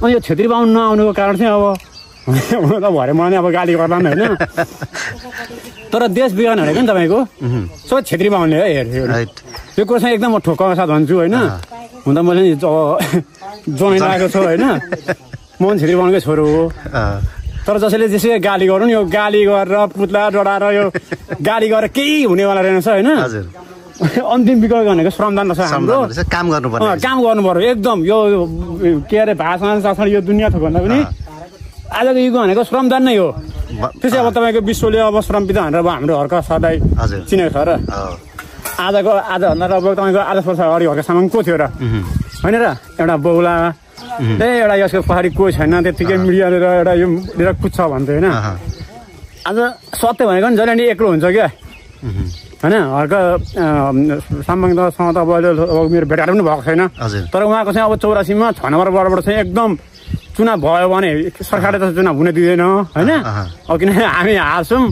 अनि यो छेत्री बाहुन नआउनुको कारण चाहिँ अब हुन त भरे मलाई अब गाली गर्ला नि होइन तर देश बिगान भनेको नि तपाईँको सबै छेत्री बाहुनले है हेर्छु यो कुरा चाहिँ एकदम ठोक्क साथ भन्छु होइन हुन त मैले नि जनाइ लागेको छु होइन म पनि छेत्री बाहुनकै छोरो हो तर जसैले त्यसै गाली गरौँ यो गाली गरेर पुत्ला डढाएर यो गाली गरेर केही हुनेवाला रहेनछ होइन अन्तिम विकल्प भनेको श्रमदान रहेछ हाम्रो काम गर्नु पर्यो एकदम यो के अरे भाषण शासन यो दुनियाँ थोकभन्दा पनि आजको युग भनेको श्रमदान नै हो त्यसै अब तपाईँको विश्वले अब श्रम पिता भनेर अब हाम्रो हर्क सरलाई चिनेको छ र आजभन्दा लगभग तपाईँको 8 वर्ष अगाडि हर्क सामान को थियो र होइन र एउटा बौला एउटा यसको पछाडि कोही छैन त्यत्तिकै मिडियाले एउटा यो लिएर कुद्छ भन्थ्यो होइन आज सत्य भनेको नि जहिले नि एक्लो हुन्छ क्या होइन हर्क साम्बाङसँग त अब मेरो भेटघाट पनि भएको छैन तर उहाँको चाहिँ अब 84मा 6 नम्बर वार्डबाट चाहिँ एकदम चुनाव भयो भने सरकारले त चुनाव हुन दिँदैन होइन अब किनभने हामी हार्छौँ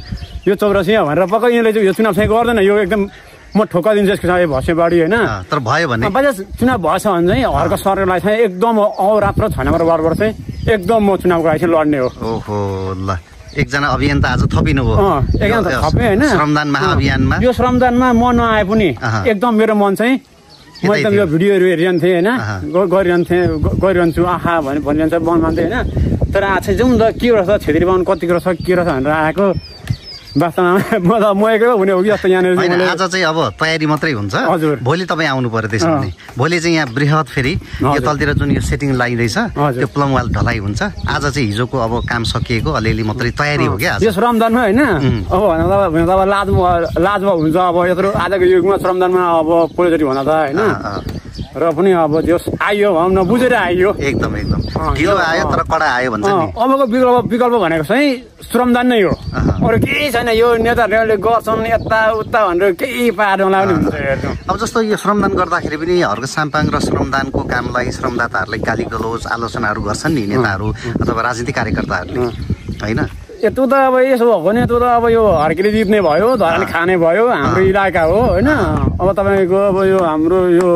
यो 84 भनेर पक्कै यिनीहरूले चाहिँ यो चुनाव चाहिँ गर्दैन यो एकदम म ठोक्का दिन्छु यसको चाहिँ भसेबाडी होइन तर भयो भने चुनाव भएछ भने चाहिँ हर्क सरकारलाई चाहिँ एकदम अहोरात्र 6 नम्बर वार्डबाट चाहिँ एकदम म चुनावको लागि चाहिँ लड्ने हो ओहो ल एकजना अभियन्ता आज थपिनु भयो एकजना थपे होइन श्रमदान महाअभियानमा यो श्रमदानमा म नआए पनि एकदम मेरो मन चाहिँ म एकदम यो भिडियोहरू हेरिरहन्थेँ होइन गरिरहन्छु आहा भनिरहन्छ मन मान्थेँ होइन तर आज चाहिँ जाउँ त के रहेछ छेत्री बाहुन कतिको रहेछ के रहेछ भनेर आएको वास्तवमा म एक्लै हुने हो कि जस्तो यहाँनिर आज चाहिँ अब तयारी मात्रै हुन्छ भोलि तपाईँ आउनु पर्यो त्यसो भने भोलि चाहिँ यहाँ बृहत फेरि यो तलतिर जुन यो सेटिङ लागिँदैछ त्यो प्लम वाल ढलाइ हुन्छ आज चाहिँ हिजोको अब काम सकिएको अलिअलि मात्रै तयारी हो क्या यो श्रमदानमा होइन अब भन त अब लाजमा हुन्छ अब यत्रो आजको युगमा श्रमदानमा अब पोलिसरी भन त होइन र पनि अब त्यो आइयो भनौँ न बुझेर आइयो एकदम ढिलो आयो तर कडा आयो भन्छ नि अबको विकल्प भनेको चाहिँ श्रमदान नै हो अरू केही छैन यो नेताहरूले गर्छन् यता उता भनेर केही पार नलाउने हुन्छ अब जस्तो यो श्रमदान गर्दाखेरि पनि हर्क साम्पाङ र श्रमदानको कामलाई श्रमदाताहरूले गाली गलौज आलोचनाहरू गर्छन् नि नेताहरू अथवा राजनीतिक कार्यकर्ताहरूले होइन त्यो त अब यसो हो भने त्यो त अब यो हर्केले जित्ने भयो धराले खाने भयो हाम्रो इलाका हो होइन अब तपाईँको अब यो हाम्रो यो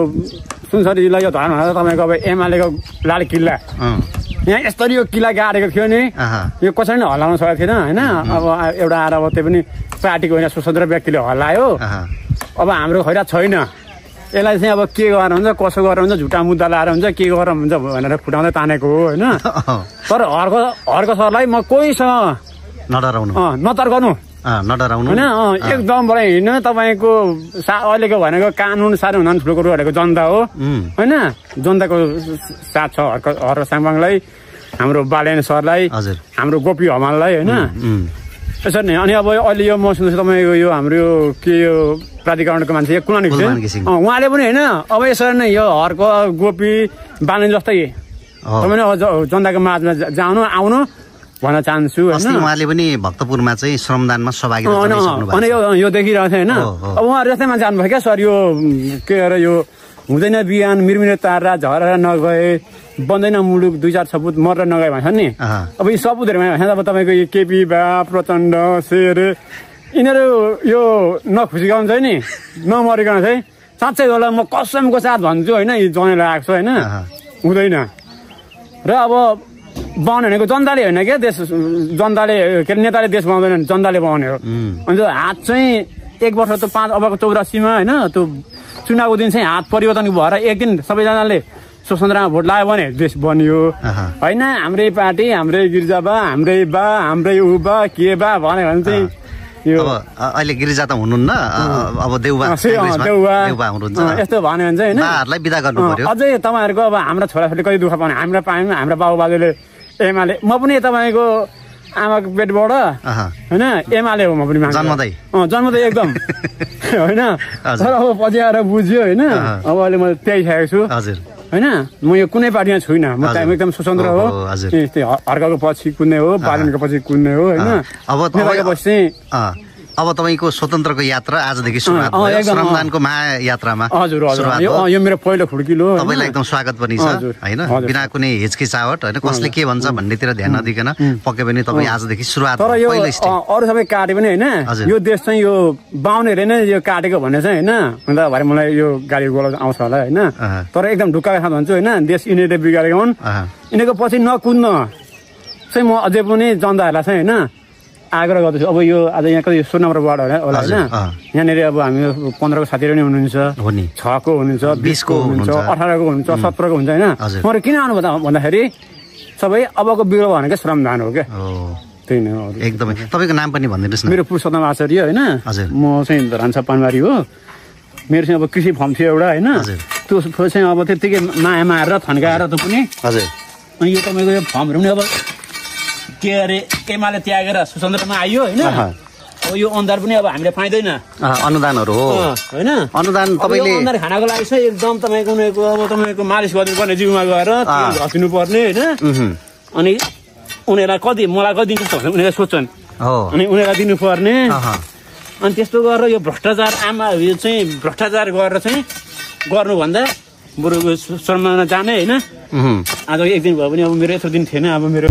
सुनसरी जिल्ला यो धरान भनेर तपाईँको अब एमालेको लाल किल्ला यहाँ यसरी यो किल्ला गाडेको थियो नि यो कसैले पनि हल्लाउन सकेको थिएन होइन अब एउटा आएर अब त्यो पनि पार्टीको होइन स्वतन्त्र व्यक्तिले हल्लायो अब हाम्रो खैरा छैन यसलाई चाहिँ अब के गरेर हुन्छ कसो गरेर हुन्छ झुटा मुद्दा लाएर हुन्छ के गरेर हुन्छ भनेर फुटाउँदै तानेको हो होइन तर हर्क सरलाई म कोहीसँग नतर्काउनु होइन एकदम बडा हिँड्नु तपाईँको अहिलेको भनेको कानुन साह्रै हुँदा ठुलो कुरो भनेको जनता हो होइन जनताको साथ छ हर्क साम्बाङलाई हाम्रो बालेन सरलाई हाम्रो गोपी हमाललाई होइन यसरी नै अनि अब अहिले यो म सुन्दैछु तपाईँको यो हाम्रो यो के यो प्राधिकरणको मान्छे कुलानी घिसिङ उहाँले पनि होइन अब यसरी नै यो हर्क गोपी बालेन जस्तै तपाईँले जनताको माझमा जानु आउनु भन्न चाहन्छु उहाँले पनि भक्तपुरमा चाहिँ श्रमदानमा सहभागी अनि यो देखिरहेको छ होइन अब उहाँहरू जस्तै मान्छे आउनुभयो क्या सर यो के अरे यो हुँदैन बिहान मिरमिरे तारा झरेर नगए बन्दैन मुलुक 2-4 सपुत मरेर नगए भन्छ नि अब यी सपुतहरूमा भन्छ अब तपाईँको यो केपी बा प्रचण्ड शेर यिनीहरू यो नखुसीकाउनु चाहिँ नि नमरिकन चाहिँ साँच्चै होला म कसमको साथ भन्छु होइन यी जनेर आएको छ होइन हुँदैन र अब बनाउने भनेको जनताले होइन क्या देश जनताले के अरे नेताले देश बनाउँदैन जनताले बनाउने हो अनि त्यो हात चाहिँ 1 वर्ष त 5 अबको 84मा होइन त्यो चुनावको दिन चाहिँ हात परिवर्तन भएर एक दिन सबैजनाले स्वतन्त्रमा भोट लाग्यो भने देश बनियो होइन हाम्रै पार्टी हाम्रै गिर्जाबा हाम्रै बा हाम्रै उबा के बा भन्यो भने चाहिँ यो अहिले गिरिजा त हुनुहुन्न अब देउबा हुनुहुन्छ यस्तो भन्यो भने चाहिँ होइन बिदा गर्नु पर्यो अझै तपाईँहरूको अब हाम्रा छोराछोरी कति दुःख पाउने हाम्रो पायौँ हाम्रो बाबुबाजेले एमाले म पनि तपाईँको आमाको पेटबाट होइन एमाले हो म पनि जन्मदै एकदम होइन तर अब पछि आएर बुझ्यो होइन अब अहिले म त्यही खाएको छु होइन म यो कुनै पार्टीमा छुइनँ म एकदम स्वतन्त्र हो हर्कको पछि कुद्ने हो बालनको पछि कुद्ने हो होइन अब पछि अब तपाईँको स्वतन्त्रको यात्रा आजदेखि सुरुवात भयो श्रमदानको महायात्रामा। हजुर यो मेरो पहिलो खुड्किलो हो। तपाईँलाई एकदम स्वागत पनि छ होइन, बिना कुनै हिचकिचावट होइन, कसले के भन्छ भन्नेतिर ध्यान नदिकन पक्कै पनि तपाईँ आजदेखि सुरुवात। तर यो अरू सबै काटे पनि होइन, यो देश चाहिँ यो बाहुनेहरूले नै यो काटेको भन्ने चाहिँ होइन, अन्त भरे मलाई यो गाडी गोला आउँछ होला होइन, तर एकदम ढुक्काको साथ भन्छु होइन, देश यिनीहरूले बिगारेको हुन्, यिनीहरूको पछि नकुद्न चाहिँ म अझै पनि जनताहरूलाई चाहिँ होइन आग्रह गर्दछु। अब यो आज यहाँको यो 16 नम्बर वार्ड होला होइन, यहाँनिर अब हामी 15 को साथीहरू पनि हुनुहुन्छ, 6 को हुनुहुन्छ, 20 को हुनुहुन्छ, 18 को हुनुहुन्छ, 17 को हुन्छ होइन। मैले किन आउनु भन्दाखेरि सबै अबको बिरुवा भनेको श्रमदान हो क्या, त्यही नै हो। एकदमै। तपाईँको नाम पनि भनिदिनुहोस् न। मेरो पुरुषोत्तम आचार्य होइन, म चाहिँ धरान पानबारी हो। मेरो चाहिँ अब कृषि फर्म थियो एउटा होइन, त्यो चाहिँ अब त्यत्तिकै माया मारेर थन्काएर त पनि। अनि यो तपाईँको यो फर्महरू पनि अब के अरे एमाले त्यागेर स्वतन्त्रमा आइयो होइन, अब यो अनुदान पनि अब हामीले पाइँदैन। अनुदानहरू हो होइन, अनुदान तपाईँले अनुदान खानाको लागि चाहिँ एकदम तपाईँको अब तपाईँको मालिस गरिदिनुपर्ने जिउमा गएर घसिनु पर्ने होइन। अनि उनीहरूलाई कति मलाई कति दिन्छ उनीहरूले सोध्छन्, अनि उनीहरूलाई दिनुपर्ने। अनि त्यस्तो गरेर यो भ्रष्टाचार यो चाहिँ भ्रष्टाचार गरेर चाहिँ गर्नुभन्दा बरु श्रममा जाने होइन। आज एक दिन भयो भने अब मेरो यत्रो दिन थिएन, अब मेरो